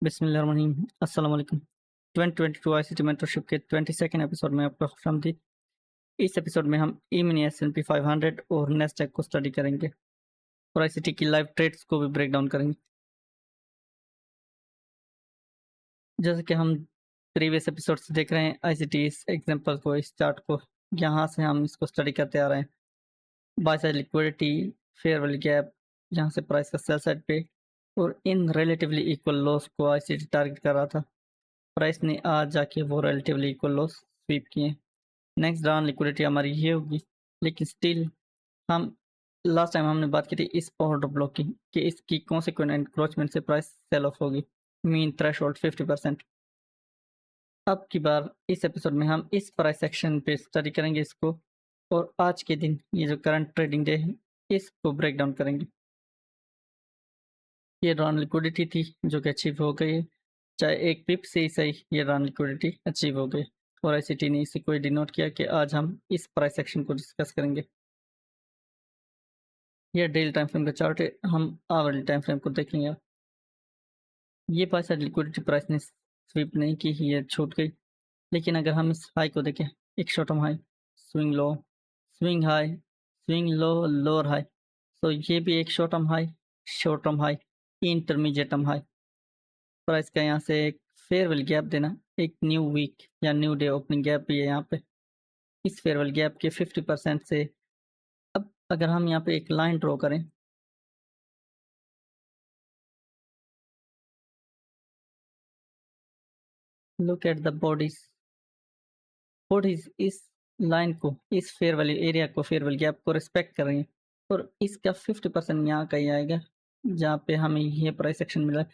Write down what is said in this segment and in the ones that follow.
बिस्मिल्लाहिर्रहमानिर्रहीम अस्सलाम वालेकुम। 2022 आईसीटी मेंटरशिप के 22nd एपिसोड में आपका खुशामदीद। इस एपिसोड में हम ई-मिनी एस&पी 500 और नैस्डैक को स्टडी करेंगे और आईसीटी की लाइव ट्रेड्स को भी ब्रेक डाउन करेंगे। जैसे कि हम प्रीवियस एपिसोड से देख रहे हैं, आईसीटी इस एग्जांपल को, इस चार्ट को, यहाँ से हम इसको स्टडी करते आ रहे हैं। Bye side liquidity, fair value gap, यहाँ से प्राइस का सेल साइड पे और इन रिलेटिवली इक्वल लॉस को आईसीटी टारगेट कर रहा था। प्राइस ने आज जाके वो रिलेटिवली इक्वल लॉस स्वीप किए। नेक्स्ट डाउन लिक्विडिटी हमारी ये होगी, लेकिन स्टिल हम लास्ट टाइम हमने बात की थी इस ऑर्डर ब्लॉक की कि इसकी कॉन्सिक्वेंट एनक्रोचमेंट से प्राइस सेल ऑफ होगी, मीन थ्रेशोल्ड 50%। अब की बार इस एपिसोड में हम इस प्राइस सेक्शन पे स्टडी करेंगे इसको, और आज के दिन ये जो करंट ट्रेडिंग डे है इसको ब्रेक डाउन करेंगे। ये डाउन लिक्विडिटी थी जो कि अचीव हो गई है, चाहे एक पिप से ही सही ये डाउन लिक्विडिटी अचीव हो गई, और आईसीटी ने इसी को डिनोट किया कि आज हम इस प्राइस सेक्शन को डिस्कस करेंगे। ये डेली टाइम फ्रेम का चार्ट है, हम आवरली टाइम फ्रेम को देखेंगे। ये बाय साइड लिक्विडिटी प्राइस ने स्वीप नहीं की, ये छूट गई, लेकिन अगर हम इस हाई को देखें, एक short term high, swing low, swing high, swing low, lower high, तो ये भी एक short term high, intermediate term high. Price का यहाँ से एक फेयरवेल गैप देना, एक न्यू वीक या न्यू डे ओपनिंग गैप भी है यहाँ पे। इस फेयरवेल गैप के 50% से अब अगर हम यहाँ पे एक लाइन ड्रॉ करें, लुक एट द बॉडीज इस लाइन को, इस फेयरवेल एरिया को, फेयरवेल गैप को रिस्पेक्ट कर रही है, और इसका 50% यहाँ का ही आएगा जहाँ पे हमें ये प्राइस एक्शन मिला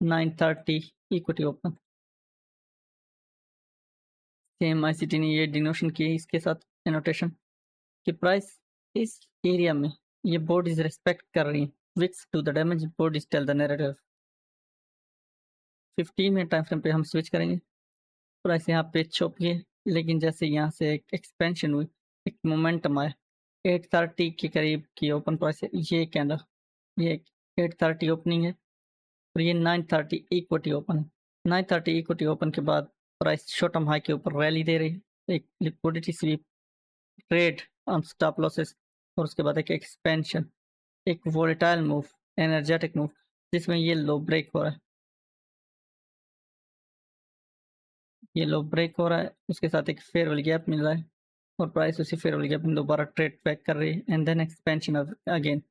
930 इक्विटी ओपन। सेम आईसीटी ने ये डिनोशन की इसके साथ एनोटेशन कि प्राइस इस एरिया में ये बॉडीज रिस्पेक्ट कर रही है, wicks to the damage, bodies tell the narrative. 15 minute time frame पे हम स्विच करेंगे। प्राइस यहाँ पे छुप गए, लेकिन जैसे यहाँ से एक एक्सपेंशन हुई, एक मोमेंटम आया, 830 के करीब की ओपन प्राइस है ये कैंडल, ये 830 ओपनिंग है और ये 930 इक्विटी ओपन है। 930 इक्विटी ओपन के बाद प्राइस शॉर्ट टर्म हाई के ऊपर रैली दे रही है, एक liquidity SVEEP, trade on stop losses, और उसके बाद एक एक्सपेंशन, एक वोलेटाइल मूव, एनर्जेटिक मूव, जिसमें ये लो ब्रेक हो रहा है, ये लो ब्रेक हो रहा है, उसके साथ एक फेयरवेल गैप मिल रहा है और प्राइस उसी फेयरवेल गैप में दोबारा ट्रेड बैक कर रही है एंड देन एक्सपेंशन अगेन।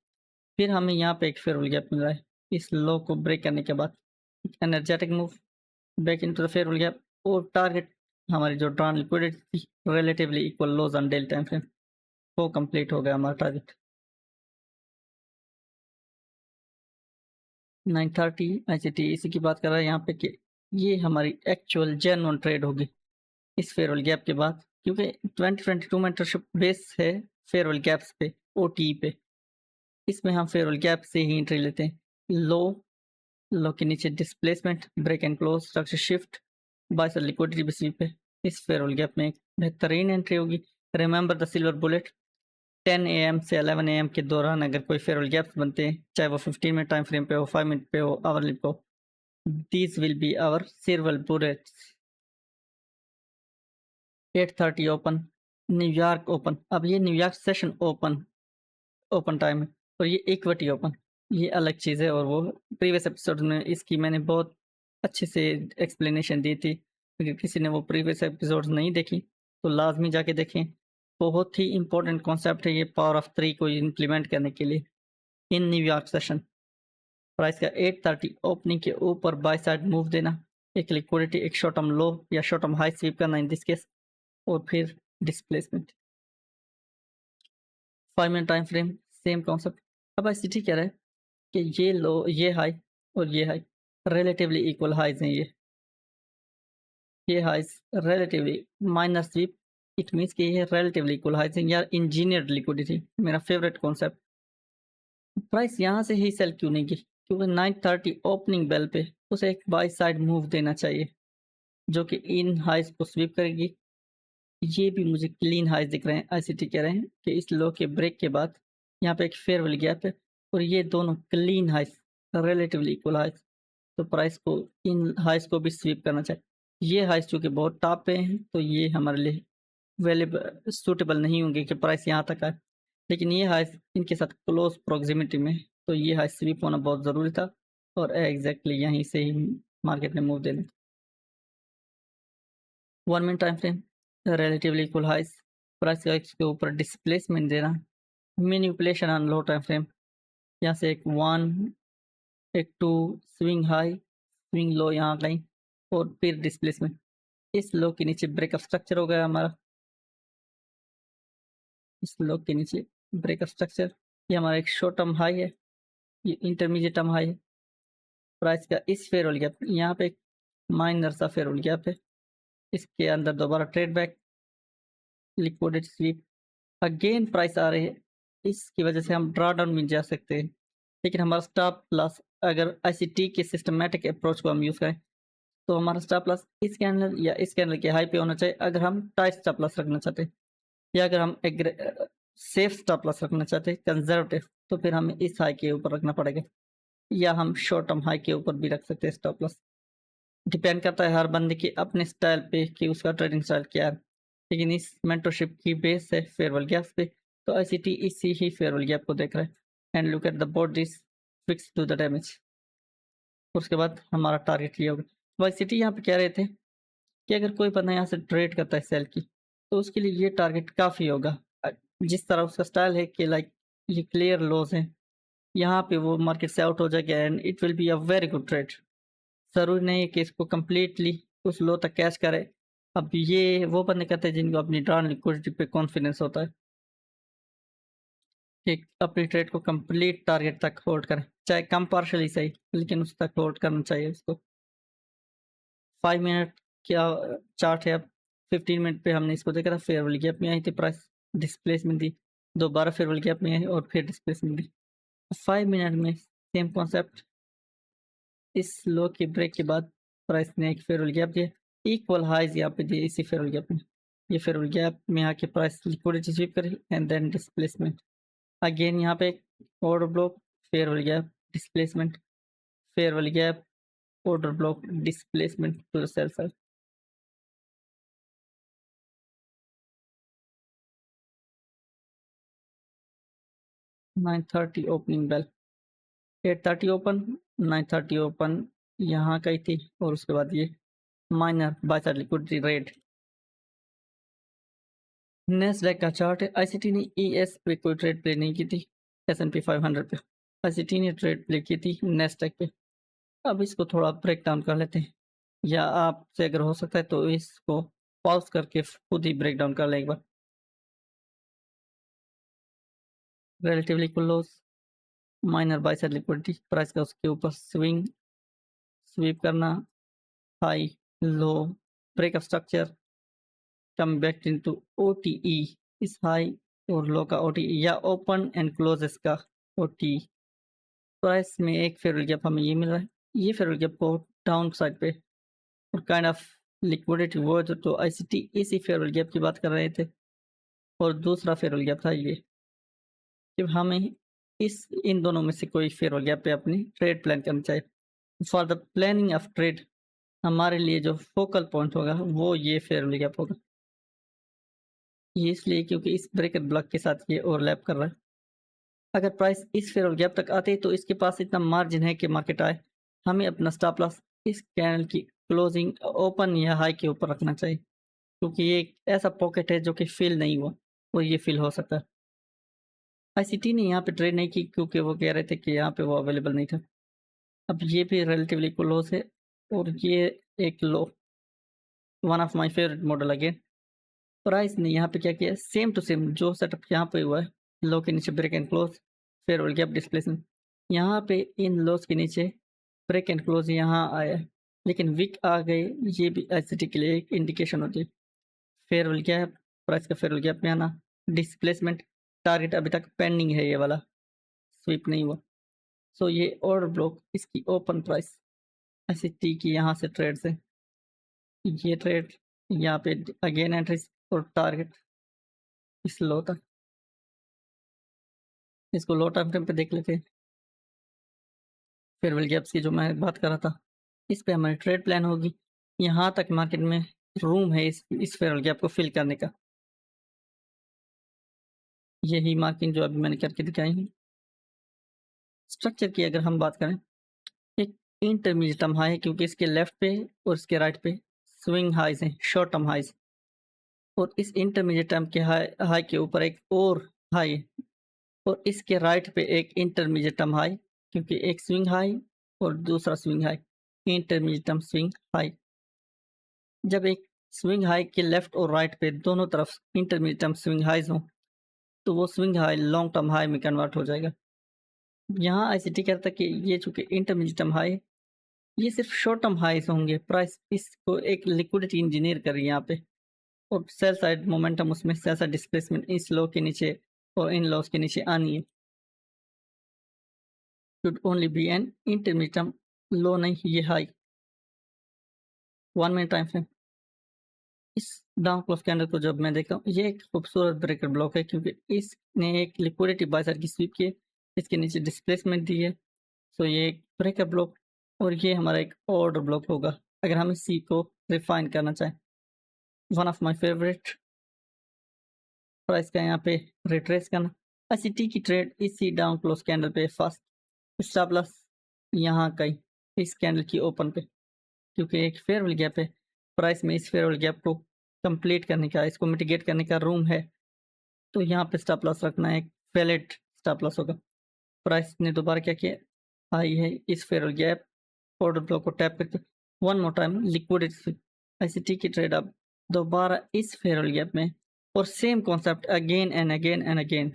फिर हमें यहाँ पे एक फेयरवेल गैप मिल रहा है, इस लो को ब्रेक करने के बाद energetic move back into the fair value gap, और टारगेट हमारी जो ड्रॉन लिक्विडिटी थी relatively equal lows on daily time frame, वो कंप्लीट हो गया हमारा टारगेट 930। आईसीटी इसी की बात कर रहा है यहाँ पे कि ये हमारी एक्चुअल जेन्युइन ट्रेड होगी इस फेयरवेल गैप के बाद, क्योंकि 2022 मेंटरशिप बेस है फेयरवेल गैप्स पे, ओटी पे। इसमें हम फेयरवेल गैप से ही एंट्री लेते हैं। लो के नीचे displacement, break and close, structure shift, buy side liquidity basis पे इस फेयरवेल गैप में एक बेहतरीन एंट्री होगी। Remember the silver bullet, 10 AM से 11 AM के दौरान अगर कोई फेयरवेल गैप्स बनते हैं, चाहे वो 15 मिनट टाइम फ्रेम पे हो, 5 मिनट पे हो, आवरली पे हो, these will be our silver bullets. 830 open, New York open, अब ये न्यूयॉर्क सेशन ओपन टाइम है और ये इक्विटी ओपन, ये अलग चीज़ है, और वो प्रीवियस एपिसोड में इसकी मैंने बहुत अच्छे से एक्सप्लेनेशन दी थी। अगर किसी ने वो प्रीवियस एपिसोड नहीं देखी तो लाजमी जाके देखें। बहुत ही इंपॉर्टेंट कॉन्सेप्ट है ये पावर ऑफ 3 को इम्प्लीमेंट करने के लिए। इन न्यूयॉर्क सेशन प्राइस का 830 ओपनिंग के ऊपर बाय साइड मूव देना, एक लिक्विडिटी, एक शॉर्ट टर्म लो या शॉर्ट टर्म हाई स्वीप करना इन दिस केस, और फिर displacement. 5 minute time frame same concept. अब आईसीटी कह रहा है कि ये लो, ये हाई और ये हाई रिलेटिवली इक्वल हाइज हैं, ये highs relatively minor sweep, it means कि ये रिलेटिवली इक्वल हाइज हैं या इंजीनियर्ड लिक्विडिटी, मेरा फेवरेट कॉन्सेप्ट। प्राइस यहाँ से ही सेल क्यों नहीं की, क्योंकि 930 ओपनिंग बेल पे उसे एक बाय साइड मूव देना चाहिए जो कि इन हाइज को स्वीप करेगी। ये भी मुझे क्लीन हाइज दिख रहे हैं। आईसीटी कह रहे हैं कि इस लो के ब्रेक के बाद यहाँ पे एक फेयरवेल गैप है और ये दोनों clean highs, relatively equal highs, तो प्राइस को इन हाइस को भी स्वीप करना चाहिए। ये हाइस चूँकि बहुत टॉप पे हैं, तो ये हमारे लिए सूटेबल नहीं होंगे कि प्राइस यहाँ तक आए। लेकिन ये हाइस इनके साथ क्लोज प्रॉक्सिमिटी में, तो ये हाई स्वीप होना बहुत ज़रूरी था और एग्जैक्टली यहीं से ही मार्केट ने मूव देना। 1 minute time frame, relatively equal highs, price का इसके ऊपर डिस्प्लेसमेंट देना, manipulation on low time frame, यहाँ से एक 1, एक 2 स्विंग हाई, स्विंग लो यहाँ कहीं और फिर डिस्प्लेसमेंट। इस लो के नीचे ब्रेकअप स्ट्रक्चर हो गया हमारा, इस लो के नीचे ब्रेकअप स्ट्रक्चर। ये हमारा एक शॉर्ट टर्म हाई है, ये इंटरमीडिएट टर्म हाई है। प्राइस का इस फेयर वाली गैप, यहाँ पे एक माइनर सा फेयर वाली गैप है, इसके अंदर दोबारा trade back, liquidity sweep, again price आ रही है, इसकी वजह से हम ड्रॉ डाउन में जा सकते हैं। लेकिन हमारा स्टॉप लॉस, अगर आईसीटी के सिस्टमैटिक अप्रोच को हम यूज़ करें, तो हमारा स्टॉप लॉस इस कैंडल या इस कैंडल के हाई पे होना चाहिए अगर हम टाइट स्टॉप लॉस रखना चाहते हैं, या अगर हम सेफ स्टॉप लॉस रखना चाहते हैं कंजर्वेटिव, तो फिर हमें इस हाई के ऊपर रखना पड़ेगा, या हम शॉर्ट टर्म हाई के ऊपर भी रख सकते हैं स्टॉप लॉस। डिपेंड करता है हर बंदे के अपने स्टाइल पे कि उसका ट्रेडिंग स्टाइल क्या है। लेकिन इस मेंटरशिप की बेस है फेयरवेल गैप्स पे, तो आईसीटी इसी ही फेयरवेल गैप को देख रहा है and look at the bodies wicks to the damage. उसके बाद हमारा टारगेट ये होगा। तो आईसीटी यहाँ पे कह रहे थे कि अगर कोई बंदा यहाँ से ट्रेड करता है सेल की, तो उसके लिए ये टारगेट काफ़ी होगा। जिस तरह उसका स्टाइल है कि लाइक ये क्लियर लॉस हैं, यहाँ पे वो मार्केट से आउट हो जाएगा and it will be a very good trade. ज़रूरी नहीं है कि इसको कंप्लीटली उस लो तक कैच करे। अब ये वो बंदे कहते हैं जिनको अपनी ड्रॉन लिक्विडिटी पे कॉन्फिडेंस होता है कि अपनी ट्रेड को कंप्लीट टारगेट तक होल्ड करें, चाहे कम पार्शली सही, लेकिन उस तक होल्ड करना चाहिए उसको। 5 मिनट क्या चार्ट है। अब 15 मिनट पे हमने इसको देखा था, फेयरवेल गैप में आई थी प्राइस, डिस्प्लेसमेंट दी, दोबारा फेयरवेल गैप में आई और फिर डिस्प्लेसमेंट दी। 5 मिनट में सेम कॉन्सेप्ट, इस लो के ब्रेक के बाद प्राइस ने एक फेयरवेल गैप दिया, इक्वल हाइज यहाँ पे दिए इसी फेयरवेल गैप में। ये फेयरवेल गैप में आके प्राइस लिक्विडिटी स्वीप करी एंड देन डिस्प्लेसमेंट। अगेन यहाँ पे order block, fair value gap, displacement, fair value gap, order block, displacement to the sell side. Nine 30 opening bell, 8:30 open, 9:30 open यहाँ कही थी और उसके बाद ये minor buy side liquidity raid. Nasdaq का चार्ट है, आईसीटी ने ईएस पे कोई ट्रेड प्ले नहीं की थी, एस&पी 500 पे आईसीटी ने ट्रेड प्ले की थी नेस्डैक पे। अब इसको थोड़ा ब्रेक डाउन कर लेते हैं, या आपसे अगर हो सकता है तो इसको पॉज करके खुद ही ब्रेक डाउन कर लें एक बार। Relatively close, minor buy side liquidity, price का उसके ऊपर स्विंग, स्वीप करना, high low, breakup structure, come back into OTE, इस हाई और लो का ओटीई या ओपन एंड क्लोजेस का ओटीई। प्राइस में एक फेयरवेल गैप हमें ये मिल रहा है, ये फेयरवेल गैप को डाउन साइड पे और काइंड ऑफ लिक्विडिटी वो तो आईसीटी इसी फेयरवेल गैप की बात कर रहे थे, और दूसरा फेयरवेल गैप था ये कि हमें इन दोनों में से कोई फेयरवेल गैप पे अपनी ट्रेड प्लान करनी चाहिए। For the planning of trade हमारे लिए जो फोकल पॉइंट होगा वो ये फेयरवेल गैप होगा। ये इसलिए क्योंकि इस ब्रेकअप ब्लॉक के साथ ये ओवरलैप कर रहा है। अगर प्राइस इस फेयरवेल गैप तक आते तो इसके पास इतना मार्जिन है कि मार्केट आए, हमें अपना स्टॉप लॉस इस कैंडल की क्लोजिंग ओपन या हाई के ऊपर रखना चाहिए, क्योंकि ये एक ऐसा पॉकेट है जो कि फिल नहीं हुआ और ये फिल हो सकता है। आईसीटी ने यहाँ पे ट्रेड नहीं की क्योंकि वो कह रहे थे कि यहाँ पे वो अवेलेबल नहीं था। अब ये भी रिलेटिवली क्लोज है और ये एक low, one of my favourite model again. Price ने यहाँ पे क्या किया, सेम टू सेम जो सेटअप यहाँ पे हुआ है, लो के नीचे break and close, fair value gap, displacement. यहाँ पे इन लोस के नीचे ब्रेक एंड क्लोज यहाँ आया है, लेकिन विक आ गए, ये भी आईसीटी के लिए एक इंडिकेशन होती है। फेयरवेल गैप, प्राइस का फेयरवेल गैप में आना, डिस्प्लेसमेंट, टारगेट अभी तक पेंडिंग है, ये वाला स्वीप नहीं हुआ। सो ये ऑर्डर ब्लॉक, इसकी ओपन प्राइस आईसीटी की यहाँ से ट्रेड से ये ट्रेड यहाँ पे अगेन एंट्रीज और टारगेट इस लो तक। इसको लो टाइम फ्रेम पे देख लेते हैं। फेयरवेल गैप्स की जो मैं बात कर रहा था, इस पे हमारी ट्रेड प्लान होगी। यहाँ तक मार्केट में रूम है इस फेयरवेल गैप को फिल करने का। यही मार्किंग जो अभी मैंने करके दिखाई है। स्ट्रक्चर की अगर हम बात करें, एक इंटरमीडिएट टर्म हाई है क्योंकि इसके लेफ्ट पे और इसके राइट पे स्विंग हाइज हैं, शॉर्ट टर्म हाइज। और इस इंटरमीडिएट टर्म के हाई के ऊपर एक और हाई है, और इसके राइट पे एक इंटरमीडिएट टर्म हाई, क्योंकि एक स्विंग हाई और दूसरा swing high, intermediate term swing high. जब एक स्विंग हाई के लेफ्ट और राइट पे दोनों तरफ इंटरमीडिएट टर्म स्विंग हाइज हो, तो वो swing high long term high में कन्वर्ट हो जाएगा। यहाँ आईसीटी कहता है कि ये चूंकि इंटरमीडिएट टर्म हाई, ये सिर्फ शॉर्ट टर्म हाइज होंगे। प्राइस इसको एक लिक्विडिटी इंजीनियर कर रही है यहाँ पे, और सेल साइड मोमेंटम उसमें सेल साइड डिस्प्लेसमेंट इस लो के नीचे और इन लॉस के नीचे आनी है। Should only be an intermediate term low, नहीं ये हाई। 1 minute time frame. इस डाउन क्लोज कैंडल को जब मैं देखता हूँ, ये एक खूबसूरत ब्रेकर ब्लॉक है क्योंकि इसने एक लिक्विडिटी बाय साइड की स्वीप की, इसके नीचे डिस्प्लेसमेंट दी है। सो ये एक ब्रेकर ब्लॉक, और ये हमारा एक ऑर्डर ब्लॉक होगा अगर हम इसी को रिफाइन करना चाहें। One of my favourite. Price का यहाँ पे रिट्रेस करना, आईसीटी की ट्रेड इसी डाउन क्लोज कैंडल पे फर्स्ट स्टॉप लॉस यहाँ का ही, इस कैंडल की ओपन पे, क्योंकि एक फेयरवेल गैप है। प्राइस में इस फेयरवेल गैप को कंप्लीट करने का, इसको मिटिगेट करने का रूम है, तो यहाँ पे स्टॉप लॉस रखना एक वैलिड स्टॉप लॉस होगा। प्राइस ने दोबारा क्या किया, आई है इस फेयरवेल गैप, ऑर्डर ब्लॉक को टैप करके one more time liquidity ICT की ट्रेड अब दोबारा इस फेयरवेल गैप में, और same concept again and again and again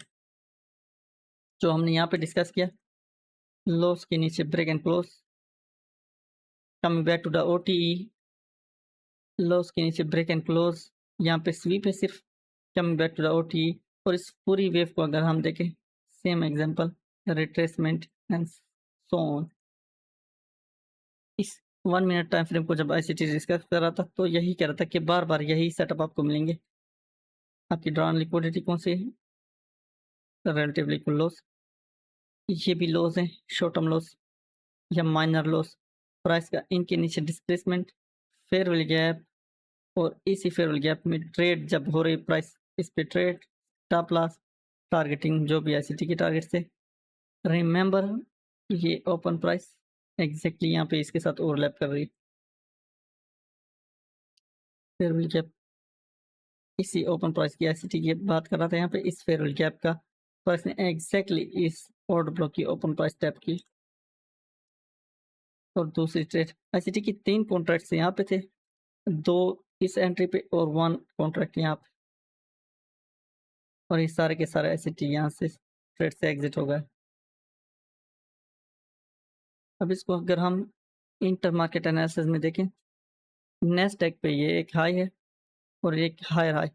जो हमने यहाँ पे डिस्कस किया। लॉस के नीचे break and close, coming back to the OTE, loss के नीचे ब्रेक एंड क्लोज, यहाँ पे स्वीप है सिर्फ, कमिंग बैक टू द ओटीई। और इस पूरी वेव को अगर हम देखें, same example, retracement and so on. इस 1 मिनट टाइम फ्रेम को जब आईसीटी डिस्कस कर रहा था, तो यही कह रहा था कि बार बार यही सेटअप आपको मिलेंगे। आपकी ड्रॉन लिक्विडिटी कौन सी है, रिलेटिवली इक्वल लॉस, ये भी लॉस है, शॉर्ट टर्म लॉस या माइनर लॉस। प्राइस का इनके नीचे डिस्प्लेसमेंट, फेयरवेल गैप, और इसी फेयरवेल गैप में ट्रेड जब हो रही प्राइस, इस पे ट्रेड स्टॉप लॉस टारगेटिंग जो भी आईसीटी के टारगेट से। रिमेंबर ये ओपन प्राइस एग्जैक्टली यहाँ पे इसके साथ ओवरलैप कर रही है। फेयरवेल गैप इसी ओपन प्राइस की आईसीटी की बात कर रहा था यहाँ पे, इस फेयरवेल गैप का प्राइस ने एग्जैक्टली इस ऑर्डर ब्लॉक की ओपन प्राइस टैप की। और दूसरी ट्रेड आईसीटी की 3 कॉन्ट्रैक्ट्स यहाँ पे थे, 2 इस एंट्री पे और 1 कॉन्ट्रैक्ट यहाँ पे, और ये सारे के सारे आईसीटी यहाँ से ट्रेड से एग्जिट हो गए। अब इसको अगर हम इंटर मार्केट एनालिसिस में देखें, नेस्डैक पे ये एक हाई है और एक higher high,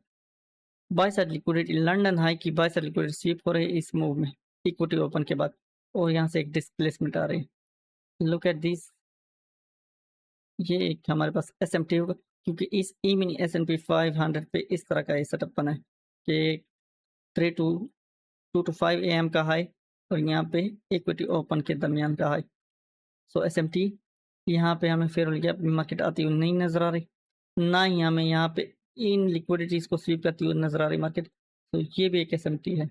buy side liquidity, London high की बाय साइड लिक्विडिटी स्वीप हो रही है इस मूव में इक्विटी ओपन के बाद, और यहाँ से एक डिस्प्लेसमेंट आ रही है। लुक एट दिस, ये एक हमारे पास एसएमटी होगा क्योंकि इस ई मिनी एसएनपी 500 पे इस तरह का ये सेटअप बना है कि 2 to 5 AM का हाई, और यहाँ पे इक्विटी ओपन के दरमियान का हाई। सो एसएमटी यहाँ पे हमें फेयरवेल गैप मार्केट आती हुई नहीं नजर आ रही, ना ही हमें यहाँ पे इन लिक्विडिटीज को स्वीप करती हुई नजर आ रही मार्केट। तो ये भी एक एसएमटी है,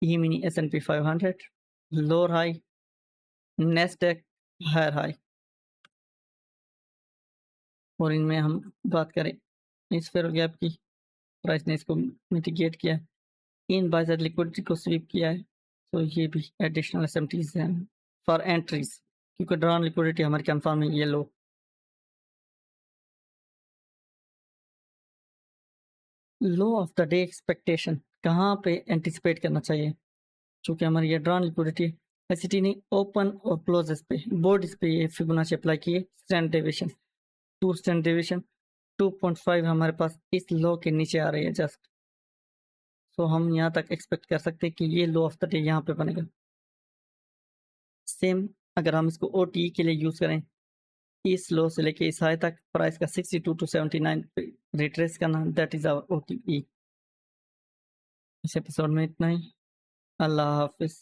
E mini S and P 500 lower high, Nasdaq higher high. और इनमें हम बात करें इस फेयरवेल गैप की, प्राइस ने इसको मिटिगेट किया, इन बाय साइड लिक्विडिटी को स्वीप किया है। तो ये भी एडिशनल एसएमटीज हैं फॉर एंट्रीज, क्योंकि ड्रॉन लिक्विडिटी हमारी कंफर्म है ये लो। लो ऑफ द डे एक्सपेक्टेशन कहाँ पे एंटिसिपेट करना चाहिए, क्योंकि हमारी ये ड्रॉन लिक्विडिटी एसिटी ने ओपन और क्लोजेस पे बोर्ड पे ये फिबोनाची अप्लाई किए, स्टैंडर्ड डेविएशन 2 स्टैंडर्ड डेविएशन 2.5 हमारे पास इस लो के नीचे आ रही है जस्ट। सो हम यहाँ तक एक्सपेक्ट कर सकते हैं कि ये लो ऑफ द डे यहाँ पे बनेगा। सेम अगर हम इसको ओटी के लिए यूज करें, इस लो से लेके इस हाई तक प्राइस का 62 to 79 पे रिट्रेस करना, दैट इज आवर ओटीई। इस एपिसोड में इतना ही। अल्लाह हाफिज।